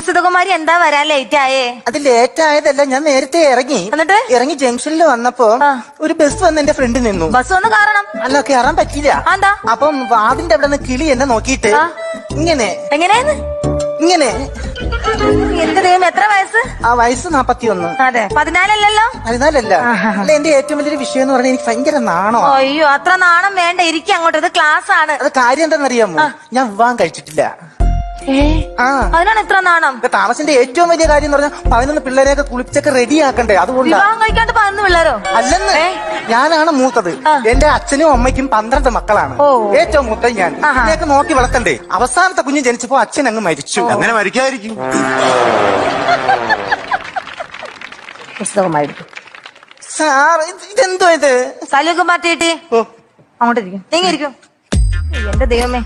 കുൽസിതകുമാരി എന്താ വരാൻ ലേറ്റ് ആയേ? അത് ലേറ്റ് ആയതല്ല, ഞാൻ നേരത്തെ എന്നിട്ട് ഇറങ്ങി ജംഗ്ഷനിൽ വന്നപ്പോ ഒരു ബസ് വന്ന് എന്റെ ഫ്രണ്ട് നിന്നു. ബസ് ഒന്ന് കാരണം അല്ല, കയറാൻ പറ്റില്ല. എന്താ? അപ്പം വാതിന്റെ അവിടെ നിന്ന് കിളി എന്നെ നോക്കിയിട്ട് ഇങ്ങനെ എങ്ങനെയാന്ന് എന്റെ ദൈവം, എത്ര വയസ്സ്? ആ വയസ്സ് 41. അതെ, 14 14 അല്ല, എന്റെ ഏറ്റവും വലിയൊരു വിഷയം എന്ന് പറഞ്ഞാൽ എനിക്ക് ഭയങ്കര നാണോ. അയ്യോ, അത്ര നാണം വേണ്ട, ഇരിക്കും അങ്ങോട്ട്, ഇത് ക്ലാസ് ആണ്. അത് കാര്യം എന്താണെന്നറിയാമോ? ഞാൻ വിവാഹം കഴിച്ചിട്ടില്ല. അതിനാണ് ഇത്ര നാണം? താമസിന്റെ ഏറ്റവും വലിയ കാര്യം എന്ന് പറഞ്ഞാൽ 11 പിള്ളേരെയൊക്കെ കുളിപ്പിച്ചൊക്കെ റെഡി ആക്കണ്ടേ, അതുകൊണ്ട്. വിവാഹം കഴിക്കാണ്ട് 11 പിള്ളേരോ? അല്ലെന്ന്, ഞാനാണ് മൂത്തത്. എന്റെ അച്ഛനും അമ്മയ്ക്കും 12 മക്കളാണ്. ഏറ്റവും മൂത്തത് ഞാൻ. ഇതിനെയൊക്കെ നോക്കി വളർത്തണ്ടേ. അവസാനത്തെ കുഞ്ഞ് ജനിച്ചപ്പോ അച്ഛൻ അങ്ങ് മരിച്ചു. അങ്ങനെ മരിക്കാതിരിക്കും. സാർ, ഇതെന്തോ ഇത്? സലൂക്ക് മാറ്റിയിട്ട് അങ്ങോട്ടിരിക്കും, നീങ്ങിരിക്കും. എന്റെ ദൈവമേ,